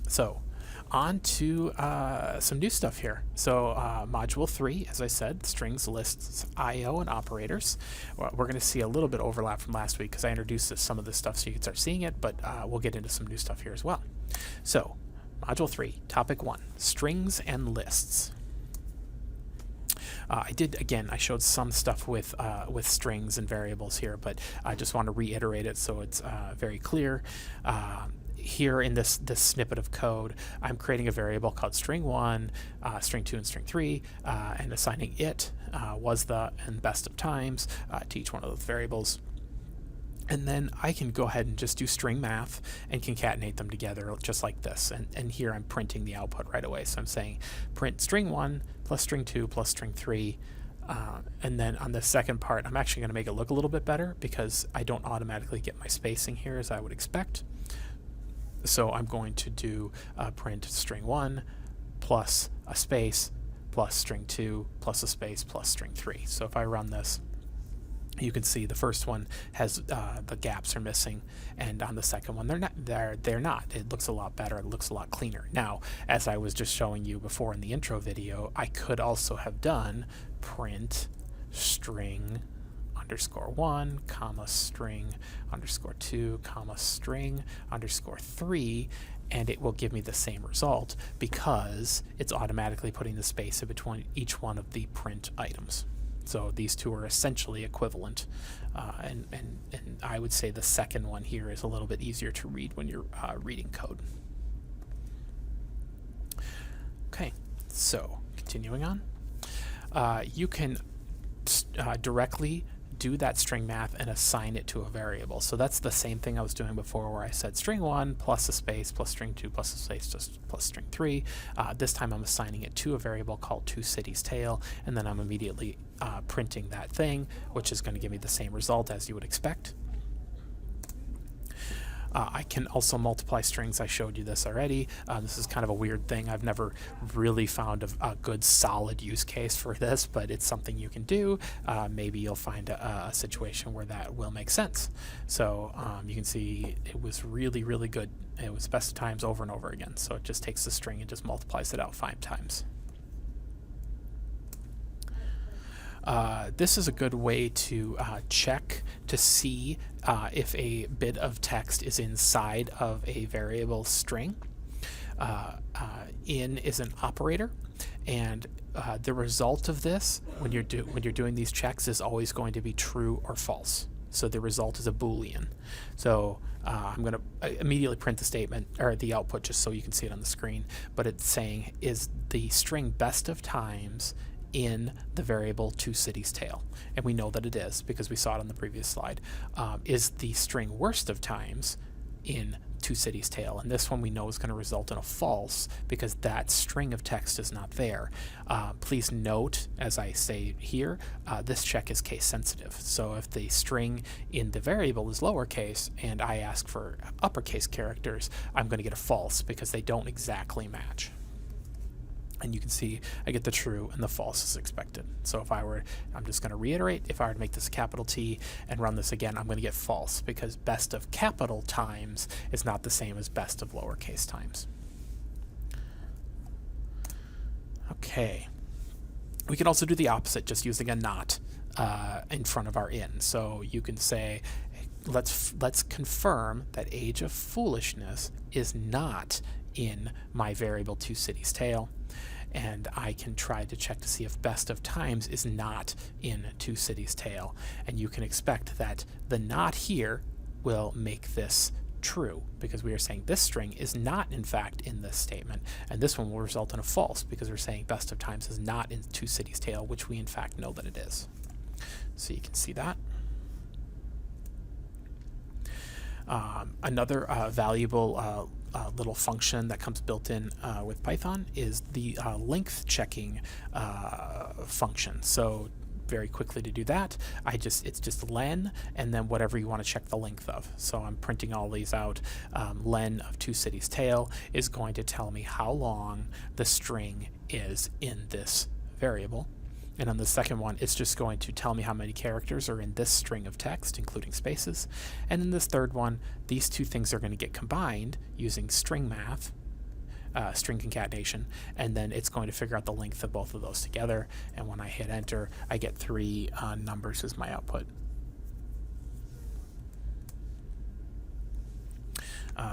So on to some new stuff here. So module 3, as I said, strings, lists, IO, and operators. Well, we're going to see a little bit overlap from last week because I introduced some of this stuff so you can start seeing it, but we'll get into some new stuff here as well. So module 3, topic 1, strings and lists. I showed some stuff with strings and variables here, but I just want to reiterate it so it's very clear. Here in this snippet of code, I'm creating a variable called string1, string2, and string3, and assigning it was the and best of times to each one of those variables. And then I can go ahead and just do string math and concatenate them together just like this. And here I'm printing the output right away. So I'm saying print string1 plus string2 plus string3. And then on the second part, I'm actually going to make it look a little bit better because I don't automatically get my spacing here as I would expect. So I'm going to do print string1 plus a space plus string2 plus a space plus string3. So if I run this, you can see the first one has the gaps are missing, and on the second one they're not. It looks a lot better. It looks a lot cleaner. Now, as I was just showing you before in the intro video, I could also have done print string underscore 1 comma string underscore 2 comma string underscore 3, and it will give me the same result because it's automatically putting the space in between each one of the print items. So these two are essentially equivalent, and I would say the second one here is a little bit easier to read when you're reading code. Okay, so continuing on, you can directly do that string math and assign it to a variable. So that's the same thing I was doing before where I said string1 plus a space plus string2 plus a space plus string3. This time I'm assigning it to a variable called toCitiesTail, and then I'm immediately printing that thing, which is going to give me the same result as you would expect. I can also multiply strings. I showed you this already. This is kind of a weird thing. I've never really found a good solid use case for this, but it's something you can do. Maybe you'll find a situation where that will make sense. So you can see it was really, really good. It was best of times over and over again. So it just takes the string and just multiplies it out 5 times. This is a good way to check to see if a bit of text is inside of a variable string. In is an operator, and the result of this when you're doing these checks is always going to be true or false. So the result is a Boolean. So I'm going to immediately print the statement or the output just so you can see it on the screen. But it's saying is the string best of times in the variable toCitiesTail, and we know that it is because we saw it on the previous slide. Is the string worst of times in toCitiesTail, and this one we know is going to result in a false because that string of text is not there. Please note, as I say here, this check is case sensitive. So if the string in the variable is lowercase and I ask for uppercase characters, I'm going to get a false because they don't exactly match. And you can see I get the true and the false as expected. So if I'm just going to reiterate, if I were to make this a capital T and run this again, I'm going to get false because best of capital times is not the same as best of lowercase times. Okay. We can also do the opposite, just using a not in front of our in. So you can say, let's confirm that age of foolishness is not in my variable toCitiesTail, and I can try to check to see if best of times is not in toCitiesTail, and you can expect that the not here will make this true because we are saying this string is not in fact in this statement, and this one will result in a false because we're saying best of times is not in toCitiesTail, which we in fact know that it is. So you can see that. Another valuable little function that comes built in with Python is the length checking function. So very quickly to do that, it's just len and then whatever you want to check the length of. So I'm printing all these out. Len of toCitiesTail is going to tell me how long the string is in this variable. And on the second one, it's just going to tell me how many characters are in this string of text, including spaces. And in this third one, these two things are going to get combined using string math string concatenation, and then it's going to figure out the length of both of those together. And when I hit enter, I get 3 numbers as my output.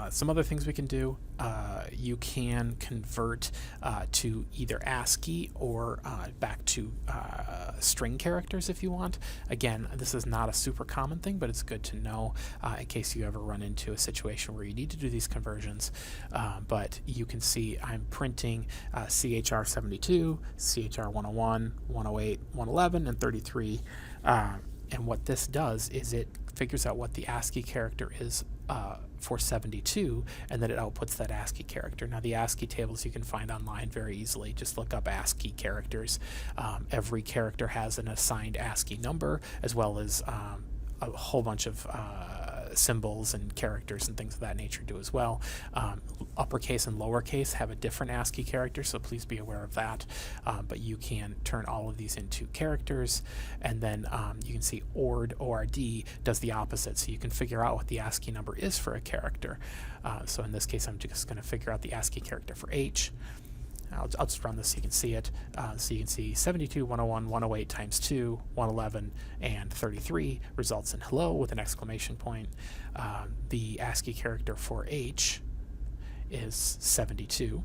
Some other things we can do, you can convert to either ASCII or back to string characters if you want. Again, this is not a super common thing, but it's good to know in case you ever run into a situation where you need to do these conversions. But you can see I'm printing CHR72, CHR101, 108, 111, and 33. And what this does is it figures out what the ASCII character is for 72, and then it outputs that ASCII character. Now, the ASCII tables you can find online very easily. Just look up ASCII characters. Every character has an assigned ASCII number, as well as a whole bunch of symbols and characters and things of that nature do as well. Uppercase and lowercase have a different ASCII character, so please be aware of that. But you can turn all of these into characters, and then you can see ORD does the opposite, so you can figure out what the ASCII number is for a character. So in this case, I'm just going to figure out the ASCII character for H. I'll just run this so you can see it. So you can see 72, 101, 108 times 2, 111, and 33 results in hello with an exclamation point. The ASCII character for H is 72.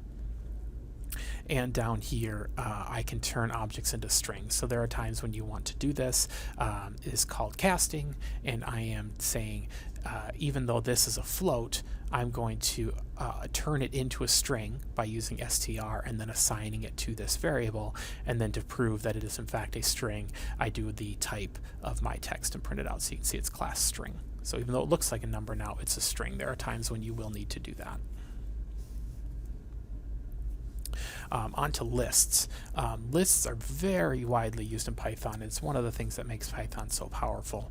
And down here, I can turn objects into strings. So there are times when you want to do this. It is called casting, and I am saying, even though this is a float, I'm going to turn it into a string by using str and then assigning it to this variable. And then to prove that it is in fact a string, I do the type of my text and print it out so you can see it's class string. So even though it looks like a number now, it's a string. There are times when you will need to do that. Onto lists. Lists are very widely used in Python. It's one of the things that makes Python so powerful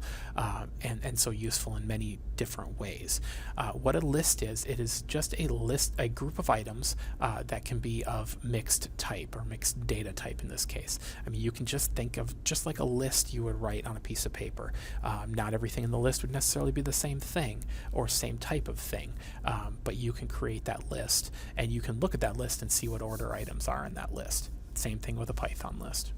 and so useful in many different ways. What a list is, it is just a list, a group of items that can be of mixed type or mixed data type in this case. I mean, you can just think of just like a list you would write on a piece of paper. Not everything in the list would necessarily be the same thing or same type of thing, but you can create that list and you can look at that list and see what order items are in that list. Same thing with a Python list.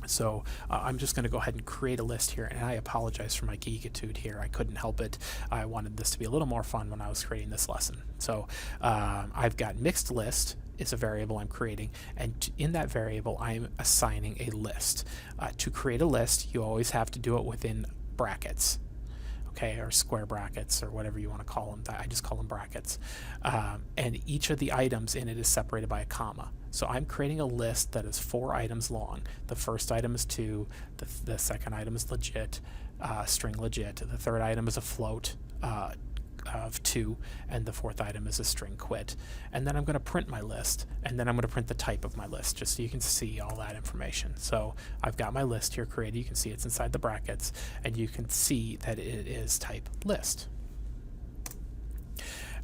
So I'm just going to go ahead and create a list here, and I apologize for my geekitude here. I couldn't help it. I wanted this to be a little more fun when I was creating this lesson. So I've got mixed list is a variable I'm creating, and in that variable I'm assigning a list. To create a list, you always have to do it within brackets. Okay, or square brackets, or whatever you want to call them. I just call them brackets. And each of the items in it is separated by a comma. So I'm creating a list that is 4 items long. The first item is 2, the second item is legit, string legit, the third item is a float of 2, and the fourth item is a string quit. And then I'm going to print my list, and then I'm going to print the type of my list, just so you can see all that information. So I've got my list here created. You can see it's inside the brackets, and you can see that it is type list.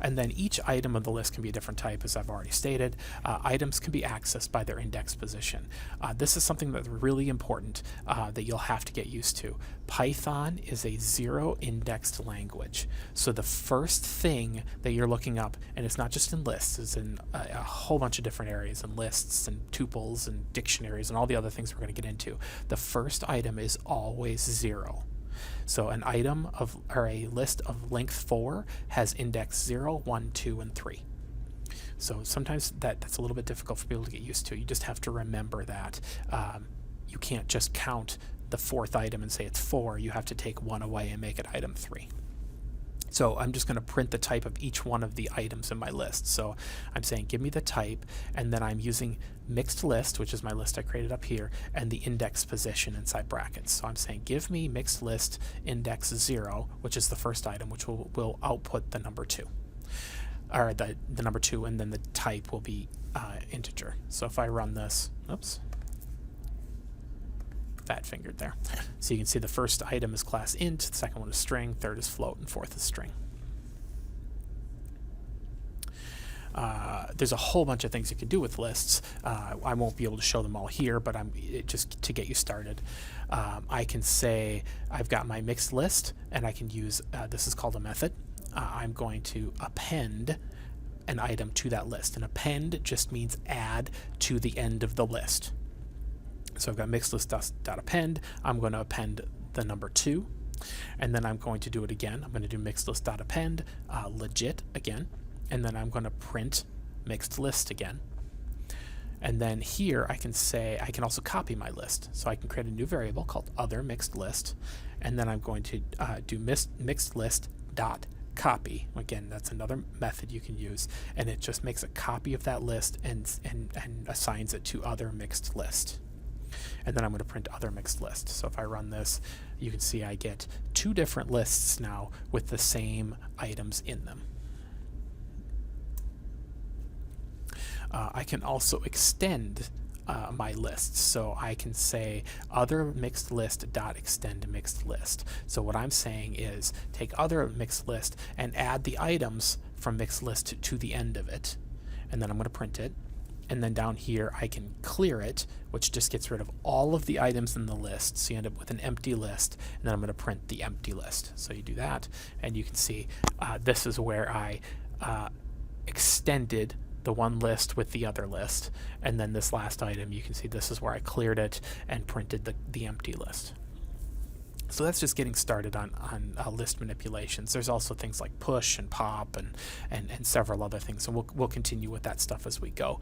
And then each item of the list can be a different type, as I've already stated. Items can be accessed by their index position. This is something that's really important that you'll have to get used to. Python is a zero-indexed language. So the first thing that you're looking up, and it's not just in lists, it's in a whole bunch of different areas, and lists and tuples and dictionaries and all the other things we're going to get into. The first item is always 0. So an item of, or a list of length 4 has index 0, 1, 2, and 3. So sometimes that's a little bit difficult for people to get used to. You just have to remember that you can't just count the 4th item and say it's 4. You have to take 1 away and make it item 3. So I'm just going to print the type of each one of the items in my list. So I'm saying give me the type, and then I'm using mixed list, which is my list I created up here, and the index position inside brackets. So I'm saying give me mixed list index 0, which is the first item, which will output the number 2. Or the number 2, and then the type will be integer. So if I run this, oops, fat fingered there. So you can see the first item is class int, the second one is string, third is float, and fourth is string. There's a whole bunch of things you can do with lists. I won't be able to show them all here, but just to get you started. I can say I've got my mixed list, and I can use, this is called a method. I'm going to append an item to that list. And append just means add to the end of the list. So I've got mixedlist.append. I'm going to append the number 2, and then I'm going to do it again. I'm going to do mixedlist.append legit again, and then I'm going to print mixed list again. And then here I can say, I can also copy my list. So I can create a new variable called other mixed list, and then I'm going to do mixed list dot copy. Again, that's another method you can use, and it just makes a copy of that list and assigns it to other mixed list. And then I'm going to print other mixed list. So if I run this, you can see I get 2 different lists now with the same items in them. I can also extend my lists. So I can say other mixed list dot extend mixed list. So what I'm saying is take other mixed list and add the items from mixed list to the end of it. And then I'm going to print it. And then down here I can clear it, which just gets rid of all of the items in the list. So you end up with an empty list, and then I'm going to print the empty list. So you do that, and you can see this is where I extended the one list with the other list. And then this last item, you can see this is where I cleared it and printed the empty list. So that's just getting started on list manipulations. There's also things like push and pop and several other things. So we'll continue with that stuff as we go.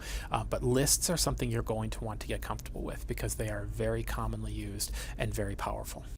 But lists are something you're going to want to get comfortable with because they are very commonly used and very powerful.